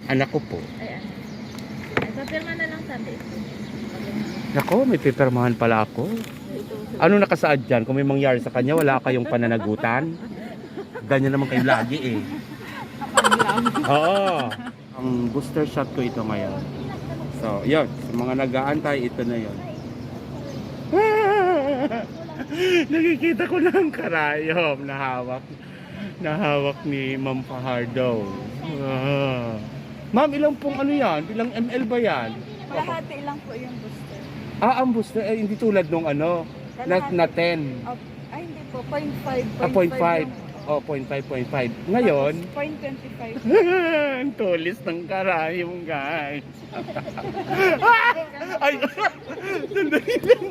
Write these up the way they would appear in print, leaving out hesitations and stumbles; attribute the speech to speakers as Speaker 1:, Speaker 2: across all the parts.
Speaker 1: Anak ko po.
Speaker 2: Ay, ano. Ay, papirma na lang sabi.
Speaker 1: Nako, may pipirmahan pala ako. Ano nakasaad dyan? Kung may mangyari sa kanya, wala kayong pananagutan? Ganyan naman kayo lagi eh. Oo. Ang booster shot ko ito ngayon. So, yun. Sa mga nag-aantay, ito na yun. Nakikita ko na ang karayom na hawak ni Ma'am Fajardo. Ma'am, ilang pong ano yan? Ilang ml ba yan?
Speaker 2: Kalahati lang po yung booster.
Speaker 1: Ang booster, hindi tulad nung ano, na 10.
Speaker 2: Ay, hindi po. 0.5.
Speaker 1: 0.5. Oh, 0.5. Ngayon,
Speaker 2: 0.25.
Speaker 1: ang tulis ng karayom, guys. Ay, sandali lang.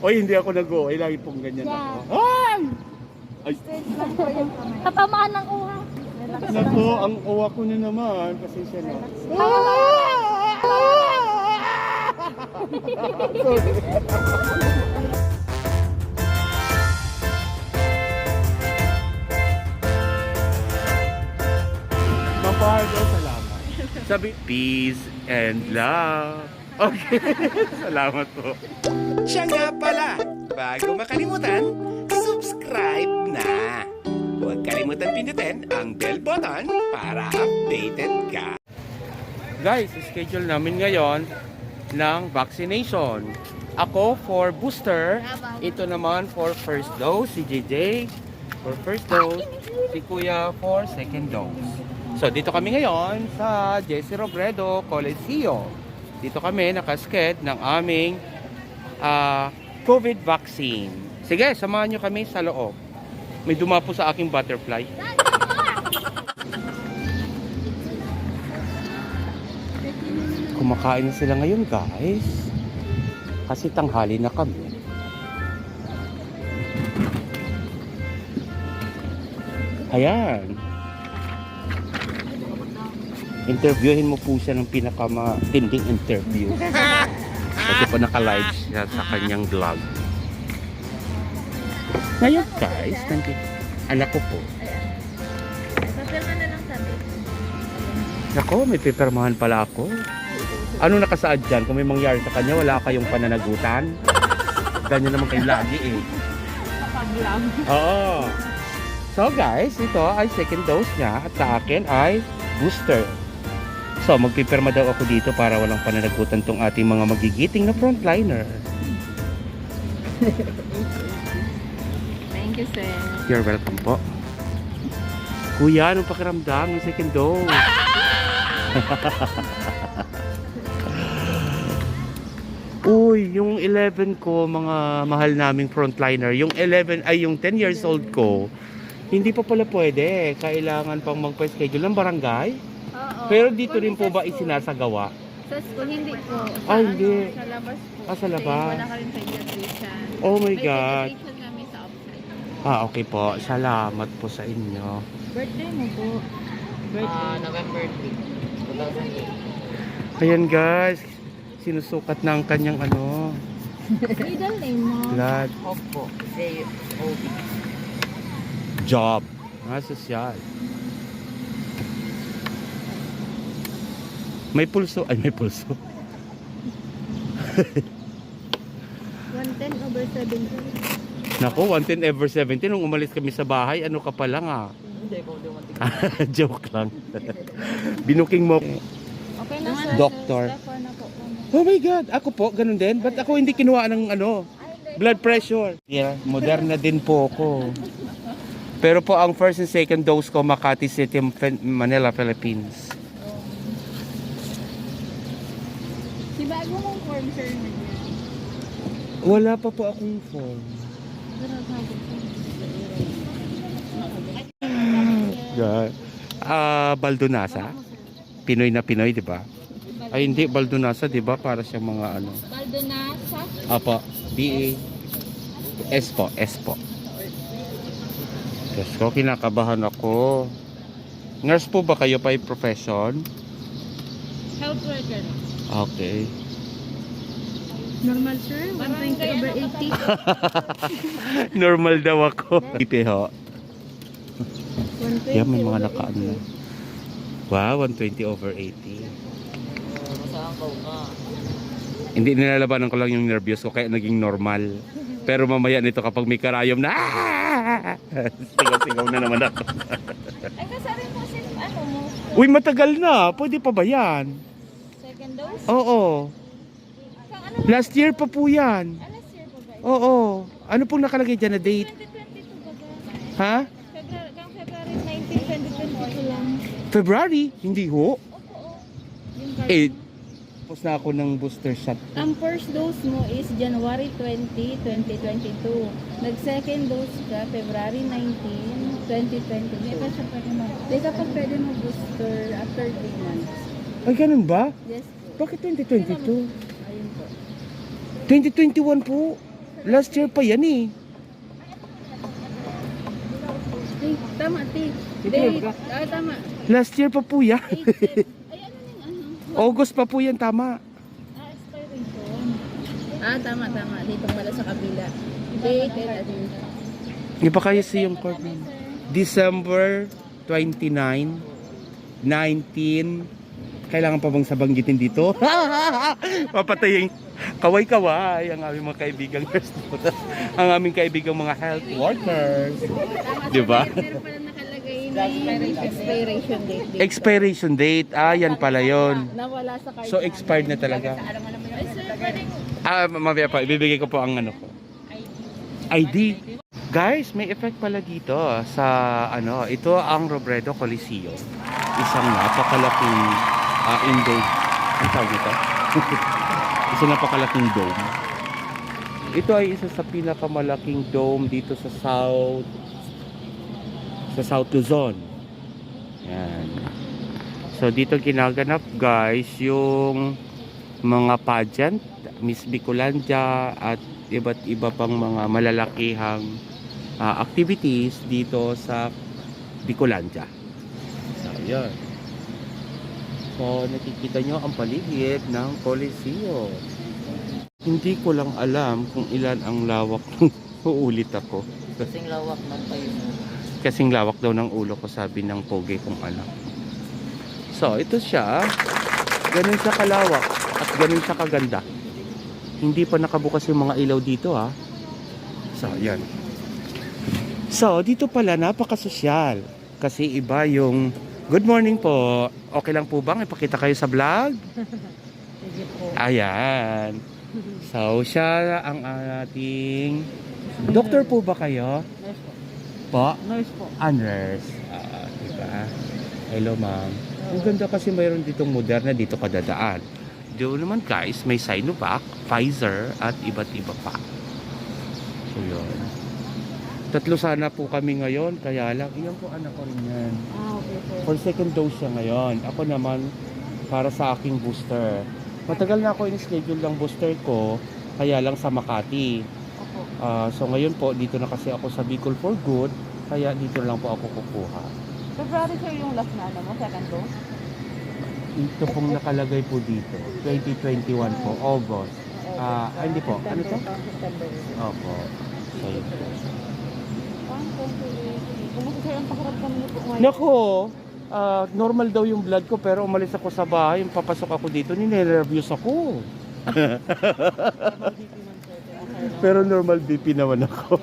Speaker 1: Oy, hindi ako nag-o. Lagi pong ganyan ako. Ay!
Speaker 2: Straight lang po yung kamay.
Speaker 3: Tatamaan ng uha.
Speaker 1: Naku, ang uwa ko na naman. Pasensya na. Mapahardo, salamat. Sabi, peace and love. Okay, salamat po.
Speaker 4: Siya nga pala, bago makalimutan, subscribe na! Huwag kalimutan pindutin ang bell button para updated ka.
Speaker 1: Guys, schedule namin ngayon ng vaccination. Ako for booster, ito naman for first dose, si JJ for first dose, si Kuya for second dose. So dito kami ngayon sa Jesse Robredo Coliseo. Dito kami nakasked ng aming COVID vaccine. Sige, samahan nyo kami sa loob. May dumapo sa aking butterfly. Kumakain na sila ngayon, guys. Kasi tanghali na kami. Ayan. Interviewin mo po siya ng pinakamatinding interview. Kasi po naka-live siya sa kanyang vlog. Ngayon, guys, anak ko po.
Speaker 2: Ay, papirma na lang sabi.
Speaker 1: Nako, may pipirmahan pala ako. Ano nakasaad dyan? Kung may mangyari sa kanya, wala kayong pananagutan? Ganyan naman kayo lagi eh.
Speaker 2: Kapag-lang.
Speaker 1: Oo. So guys, ito ay second dose niya at sa akin ay booster. So magpipirma daw ako dito para walang pananagutan tong ating mga magigiting na frontliner.
Speaker 2: Thank you, sir.
Speaker 1: You're welcome po. Kuya, anong pakiramdam ng second dose? Uy, yung 11 ko, mga mahal naming frontliner, yung 11 ay yung 10 years old ko, hindi pa pala pwede. Kailangan pang magpa-schedule ng barangay.
Speaker 2: Oo.
Speaker 1: Pero dito rin po
Speaker 2: Kung
Speaker 1: ba
Speaker 2: sa school.
Speaker 1: isinasagawa?
Speaker 2: Sa school, hindi po.
Speaker 1: Ah, hindi.
Speaker 2: Sa labas po.
Speaker 1: Sa labas.
Speaker 2: Kasi wala ka rin pediatrician.
Speaker 1: Oh my
Speaker 2: May
Speaker 1: God.
Speaker 2: pediatrician kami sa outside.
Speaker 1: Okay po. Salamat po sa inyo.
Speaker 2: Birthday mo po.
Speaker 5: November 3, 2008.
Speaker 1: Ayan guys, sinusukat na ang kanyang ano,
Speaker 2: Middle name mo.
Speaker 1: blood
Speaker 5: Opo, J-O-B.
Speaker 1: job. Sosyal. May pulso. Ay, may pulso.
Speaker 2: 110/17.
Speaker 1: Naku, 110 ever 70. Nung umalis kami sa bahay, ano ka pa lang ah.
Speaker 5: Hindi ko dumating.
Speaker 1: Joke lang. Binuking mo.
Speaker 2: Okay na, sir.
Speaker 1: Doctor.
Speaker 2: Stefan na po.
Speaker 1: Oh my God, ako po, ganun din. Ba't ako hindi kinuha ng ano, blood pressure? Yeah, Moderna din po ako. Pero po ang first and second dose ko, Makati City, Manila, Philippines.
Speaker 2: Si bago mong form, sir, na yan.
Speaker 1: Wala pa po akong form. God. Baldonasa. Pinoy na Pinoy, di ba? Ay hindi, Baldonasa, di ba? Para sa mga ano.
Speaker 2: Baldonasa.
Speaker 1: Apo, B-A. S po, S po. Diyos ko, kinakabahan ako. Nurse po ba kayo pa yung profession?
Speaker 2: Health worker.
Speaker 1: Okay.
Speaker 2: Normal, sir. 120/80.
Speaker 1: Normal daw ako. Ipe ho.
Speaker 2: 120
Speaker 1: Yan, may mga nakaano na. Wow, 120/80.
Speaker 5: Masaan ka ka?
Speaker 1: Hindi, nilalabanan ko lang yung nervyos ko kaya naging normal. Pero mamaya nito kapag may karayom na, sigaw-sigaw na naman ako.
Speaker 2: Ay, kasari mo si, ano mo,
Speaker 1: Uy, matagal na. Pwede pa ba yan?
Speaker 2: second dose?
Speaker 1: Oo.
Speaker 2: Kang ano,
Speaker 1: Last year pa po yan.
Speaker 2: last year po guys?
Speaker 1: Oo. Ano pong nakalagay dyan na date?
Speaker 2: 2022 ba guys?
Speaker 1: Ha?
Speaker 2: Kang February 19, 2022 lang.
Speaker 1: February? Hindi ho.
Speaker 2: Opo, oh. Yung card
Speaker 1: Eh,
Speaker 2: mo.
Speaker 1: tapos na ako ng booster shot.
Speaker 2: Ang first dose mo is January 20, 2022. Nag-second dose ka February 19, 2020. Hindi pa siya pwede mo. Hindi ka pa pwede mo booster after 3 months.
Speaker 1: Ay, ganun ba?
Speaker 2: Yes po.
Speaker 1: Bakit 2022?
Speaker 2: Ayun po.
Speaker 1: 2021 po. Last year pa yan eh.
Speaker 2: Tama, T.
Speaker 1: Ito
Speaker 2: Date.
Speaker 1: ba?
Speaker 2: Tama.
Speaker 1: Last year pa po yan.
Speaker 2: 8, 7. Ay, ano yung ano?
Speaker 1: August pa po yan, tama.
Speaker 2: Expiration. Tama. Dito pala sa kabila. Date and administration.
Speaker 1: Iba kayo yung court name. December 29, 19. Kailangan pa bang sabanggitin dito? Papatayin. Kaway-kaway ang aming mga kaibigang nurse. Ang aming kaibigang mga health workers. Di ba?
Speaker 2: Meron pala nakalagay na expiration date. Dito.
Speaker 1: Expiration date. Yan pala yon.
Speaker 2: Nawala sa card.
Speaker 1: So expired na talaga.
Speaker 2: Ay, sir, pwedeng
Speaker 1: Mamaya pa, ibibigay ko po ang ano ko. ID. Guys, may effect pala dito sa ano, ito ang Robredo Coliseum. Isang napakalaking indoor. Ang tawag ito? Isang napakalaking dome. Ito ay isa sa pinakamalaking dome dito sa South Luzon. Yan. So dito ginaganap guys yung mga pageant, Miss Bicolandia at iba't iba pang mga malalakihang activities dito sa Bicolandia. So, yun. So, nakikita nyo ang paligid ng Coliseo. Hindi ko lang alam kung ilan ang lawak ng uulit ako.
Speaker 5: Kasing lawak ng tayo mo.
Speaker 1: Kasing lawak daw ng ulo ko, sabi ng pogi kong anak. So, ito siya. Ganun siya kalawak at ganun siya kaganda. Hindi pa nakabukas yung mga ilaw dito ha. So, yan. So, dito pala napakasosyal. Kasi iba yung good morning po. Okay lang po bang ipakita kayo sa vlog?
Speaker 5: Sige po.
Speaker 1: Ayan. So, siya ang ating doktor po ba kayo?
Speaker 5: Nurse po.
Speaker 1: Po?
Speaker 5: Nurse po.
Speaker 1: Nurse. Diba? Hello ma'am. Ang ganda kasi mayroon ditong Moderna dito kadadaan. Doon naman guys, may Sinovac, Pfizer, at iba't iba pa. So yun. Tatlo sana po kami ngayon, kaya lang, iyan po anak ko rin yan.
Speaker 2: okay po.
Speaker 1: For second dose siya ngayon. Ako naman, para sa aking booster. Matagal na ako in-schedule ng booster ko, kaya lang sa Makati.
Speaker 2: Opo.
Speaker 1: So ngayon po, dito na kasi ako sa Bicol for good, kaya dito lang po ako kukuha.
Speaker 2: February sir yung last na ano mo, second dose?
Speaker 1: Ito pong nakalagay po dito, 2021 po, August. Hindi po, ano to?
Speaker 2: September.
Speaker 1: Opo. So yun po.
Speaker 2: Kumusta sir ang pakiramdam niyo po ngayon?
Speaker 1: Nako, normal daw yung blood ko pero umalis ako sa bahay, papasok ako dito, nire-reviews ako. Pero normal BP naman ako.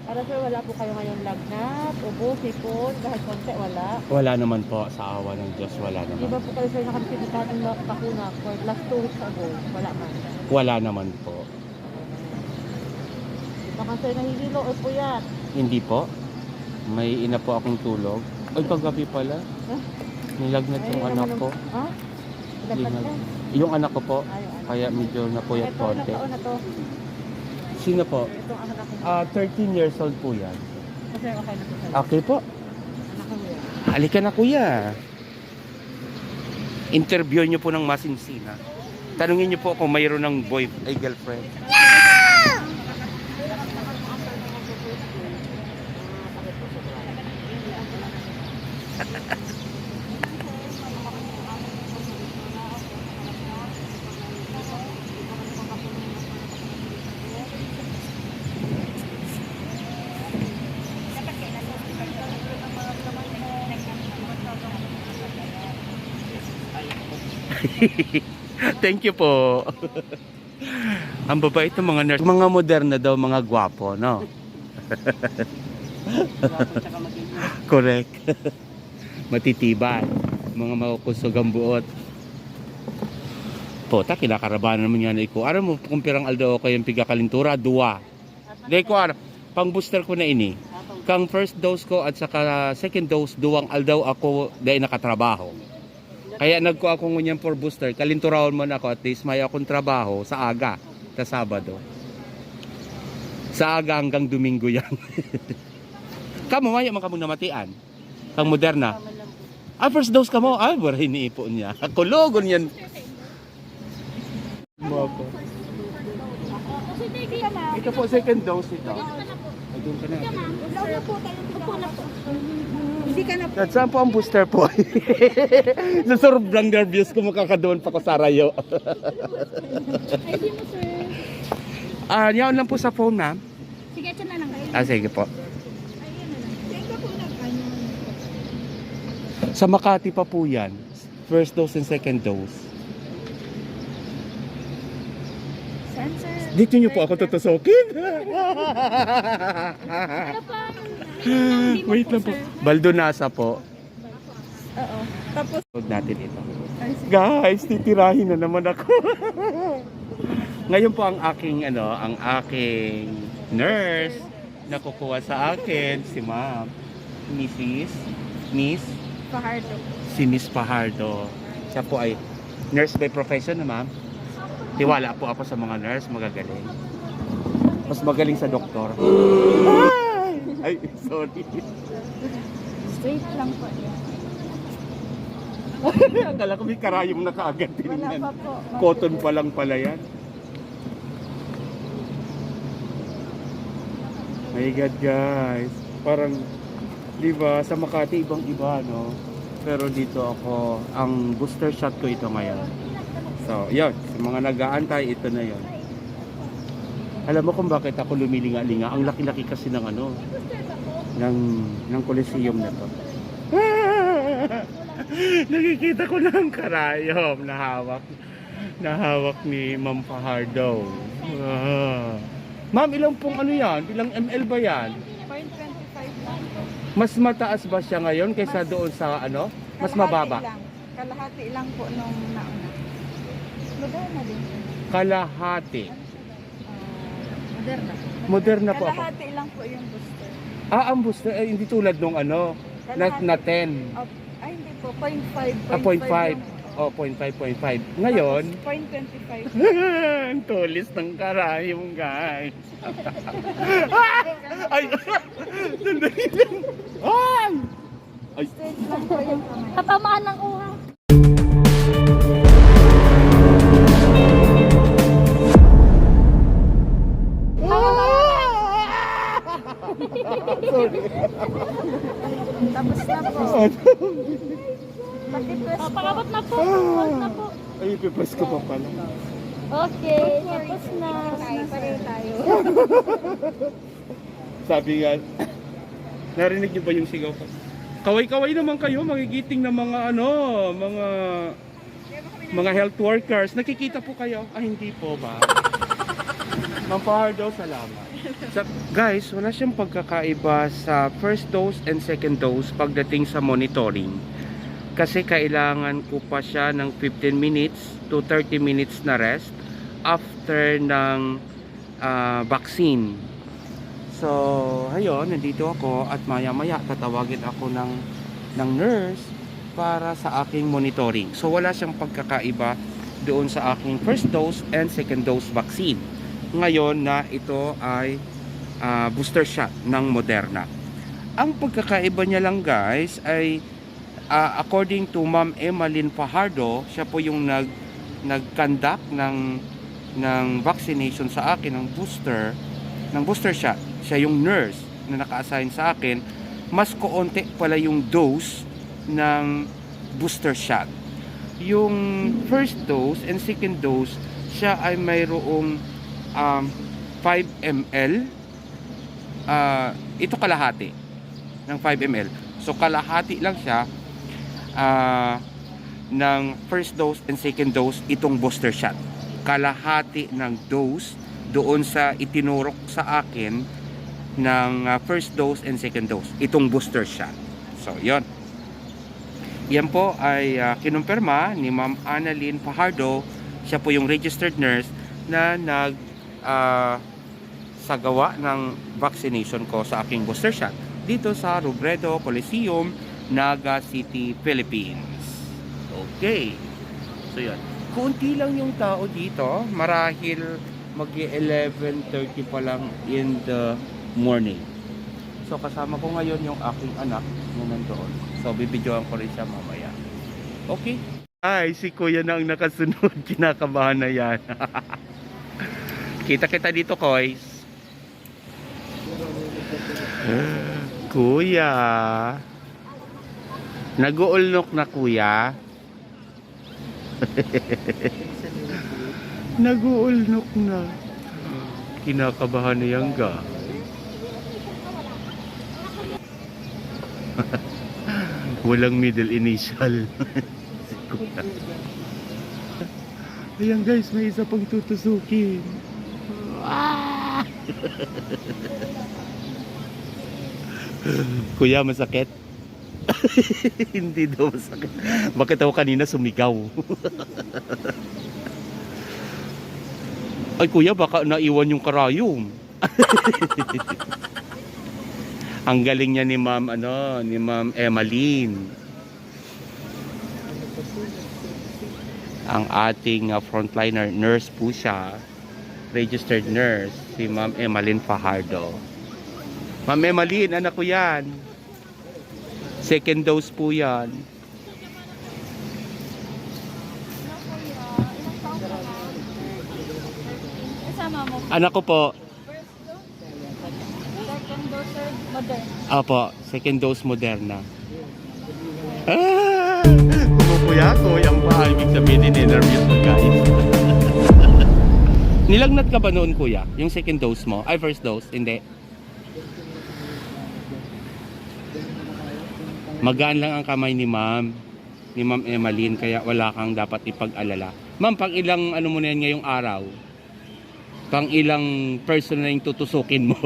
Speaker 2: Para sir, wala po kayo ngayon lagnat, ubo, sipon, kahit konti, wala.
Speaker 1: Wala naman po, sa awa ng Diyos, wala
Speaker 2: Di ba
Speaker 1: naman.
Speaker 2: po kayo sir nakapititahan ng bakuna for last 2 weeks ago? Wala man.
Speaker 1: Wala naman po.
Speaker 2: Baka sir nahihilo o po yan.
Speaker 1: Hindi po. May ina po akong tulog. Ay, kagabi pala. Nilagnat yung anak ko.
Speaker 2: Ha? Dapat
Speaker 1: Linag.
Speaker 2: na.
Speaker 1: Yung anak ko po,
Speaker 2: Ayaw, ano.
Speaker 1: kaya medyo napuyat
Speaker 2: Ito, ilang
Speaker 1: konti.
Speaker 2: taon na to?
Speaker 1: Sino po?
Speaker 2: Itong anak ko.
Speaker 1: 13 years old po yan.
Speaker 2: Kasi okay na po sir.
Speaker 1: Okay po.
Speaker 2: Anak ko yan.
Speaker 1: Halika na kuya. Interview niyo po ng masinsina. Tanungin niyo po kung mayroon ng girlfriend. Thank you po. Ang babait ng mga nurse. Mga moderna daw, mga gwapo, no? Correct. Matitibay. Mga makukusog ang buot. Pota, kinakarabanan naman yan ko. Aram mo, kung pirang aldo ko yung pigakalintura, 2. Dahil ko, pang booster ko na ini. Kang first dose ko at saka second dose, 2 aldaw ako dahil nakatrabaho. Kaya nagko ako ngunyan for booster. Kalinturaon mo na ako, at least may akong trabaho sa aga, sa Sabado. Sa aga hanggang Domingo yan. Kamu, maya man kamong namatian. Kang Moderna. First dose ka mo. Wala iniipon niya. Kulogon yan. Ito po, second dose ito. Doon ka na.
Speaker 2: Hindi ka na
Speaker 1: At saan po ang booster po? Sa sobrang nervous ko makakadoon pa ko sa rayo.
Speaker 2: ID mo, sir.
Speaker 1: Yaon lang po sa phone, ma'am.
Speaker 2: Sige, ito na lang kayo.
Speaker 1: Sige po.
Speaker 2: Ayun na lang. Thank you po na ano.
Speaker 1: Sa Makati pa po yan. First dose and second dose.
Speaker 2: Saan, sir?
Speaker 1: Dito niyo po ako tutusokin.
Speaker 2: Ano pa?
Speaker 1: Wait lang po. Baldonasa po.
Speaker 2: Oo. Tapos,
Speaker 1: Huwag natin ito. Guys, titirahin na naman ako. Ngayon po ang aking nurse na kukuha sa akin, si Ma'am Miss
Speaker 2: Fajardo.
Speaker 1: si Miss Fajardo. Siya po ay nurse by profession na, ma'am. Tiwala po ako sa mga nurse, magagaling. Mas magaling sa doktor. Ay, sorry.
Speaker 2: Straight lang po.
Speaker 1: Akala ko may karayom na kaagad
Speaker 2: Wala
Speaker 1: tinignan.
Speaker 2: pa po.
Speaker 1: Cotton pa lang pala yan. My God, guys. Parang, di ba, sa Makati ibang-iba, no? Pero dito ako, ang booster shot ko ito ngayon. So, yun. Sa mga nag-aantay, ito na yun. Alam mo kung bakit ako lumilinga-linga? Ang laki-laki kasi ng ng Coliseum na to. Nakikita ko na ang karayom na hawak ni Ma'am Fajardo. Ma'am, ilang pong yan? Ilang ml ba yan?
Speaker 2: 0.25 lang.
Speaker 1: Mas mataas ba siya ngayon kaysa doon sa Mas mababa?
Speaker 2: Kalahati lang po nung nauna. Moderna din.
Speaker 1: Kalahati.
Speaker 2: Moderna.
Speaker 1: Moderna po ako.
Speaker 2: Kalahati lang po yung booster.
Speaker 1: Ang booster, hindi tulad nung na 10.
Speaker 2: Ay, hindi po. 0.5.
Speaker 1: 0.5. 0.5. Ngayon,
Speaker 2: Tapos 0.25.
Speaker 1: ang tulis ng karayom, guys. Ay! Sandali lang. Ay! Ay!
Speaker 2: Straight lang po yung kamay.
Speaker 3: Tatamaan ng uha.
Speaker 1: Sorry.
Speaker 2: Tapos na po. Paki-press po.
Speaker 3: Pakabot na po. Hold na po.
Speaker 1: Ay, ipipress ko pa pala.
Speaker 3: Okay, tapos na.
Speaker 2: Pareho tayo.
Speaker 1: Sabi nga, narinig niyo ba yung sigaw ko? Kaway-kaway naman kayo, magigiting na mga health workers. Nakikita po kayo? Hindi po ba? Ma'am Fajardo, salamat. Guys, wala siyang pagkakaiba sa first dose and second dose pagdating sa monitoring. Kasi kailangan ko pa siya ng 15 minutes to 30 minutes na rest after ng vaccine. So, ayun, nandito ako at maya-maya tatawagin ako ng nurse para sa aking monitoring. So, wala siyang pagkakaiba doon sa aking first dose and second dose vaccine. Ngayon na ito ay booster shot ng Moderna. Ang pagkakaiba niya lang, guys, ay according to Ma'am Emmeline Fajardo, siya po yung nag-conduct ng vaccination sa akin ng booster shot. Siya yung nurse na naka-assign sa akin. Mas koonti pala yung dose ng booster shot. Yung first dose and second dose, siya ay mayroong 5 ml. Ito kalahati ng 5 ml. So kalahati lang siya ng first dose and second dose itong booster shot. Kalahati ng dose doon sa itinurok sa akin ng first dose and second dose, itong booster shot. So, yon. Yan po ay kinumpirma ni Ma'am Annalyn Fajardo. Siya po yung registered nurse na sagawa ng vaccination ko sa aking booster shot dito sa Robredo Coliseum, Naga City, Philippines. Okay. So, yan. Kunti lang yung tao dito. Marahil mag-11:30 pa lang in the morning. So kasama ko ngayon yung aking anak na nandoon. So bibidyoan ko rin siya mamaya. Okay. Ay, si Kuya na ang nakasunod. Kinakabahan na yan. Kita-kita dito, Koys. Kuya. Nag-uulnok na, Kuya. Nag-uulnok na. Kinakabahan na yan ga. Walang middle initial. Ayan guys, may isa pang tutusukin. Kuya, masakit? Hindi daw masakit. Bakit ako kanina sumigaw? Ay kuya, baka naiwan yung karayom. Ang galing niya ni Ma'am ni Ma'am Emmalyn. Ang ating frontliner nurse po siya. Registered nurse si Ma'am Emmalyn Fajardo. Ma'am Emmalyn, anak ko 'yan. Second dose po 'yan.
Speaker 3: Kasama mo.
Speaker 1: Anak ko po.
Speaker 3: Second dose, modern.
Speaker 1: Opo, second dose Moderna. Kumukuya ko yung pa. Ibig sabihin in-interview ko guys. Nilagnat ka ba noon kuya? Yung second dose mo? Ay, first dose? Hindi. Magaan lang ang kamay ni Ma'am Emmalyn, kaya wala kang dapat ipag-alala. Ma'am, pang ilang mo na yan ngayong araw? Pang ilang person na yung tutusukin mo?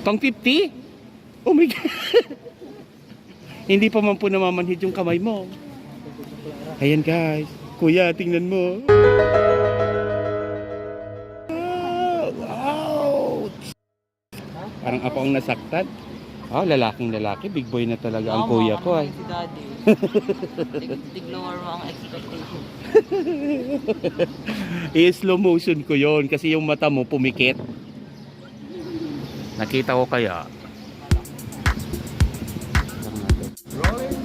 Speaker 1: Pang 50? Oh my God! Hindi pa man po namamanhid yung kamay mo. Ayan guys. Kuya, tingnan mo. Ouch! Parang ako ang nasaktan. Lalaking lalaki. Big boy na talaga ang kuya ko ay.
Speaker 5: Si Daddy. Tig-lower mo ang expectation.
Speaker 1: I-slow motion ko yon kasi yung mata mo pumikit. Nakita ko kaya.
Speaker 5: Rolling.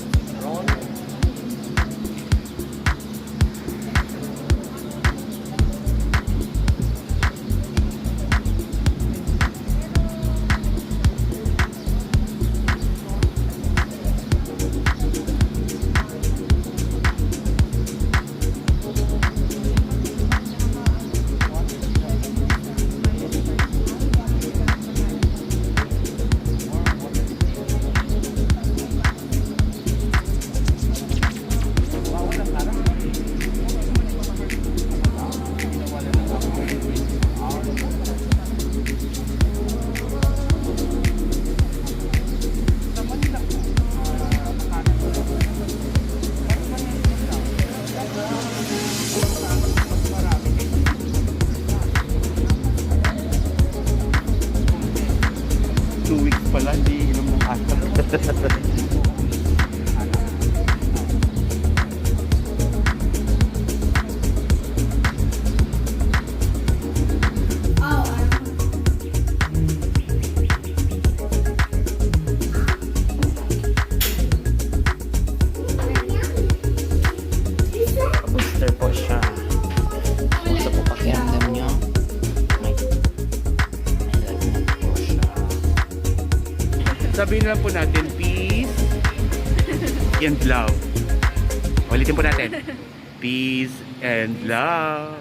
Speaker 1: 2 weeks pala, hindi inom ng atak. Booster po siya. Basta po pakiramdam nyo. May lagnat po siya. Sabihin lang po natin, peace and love. Ulitin po natin. Peace and love.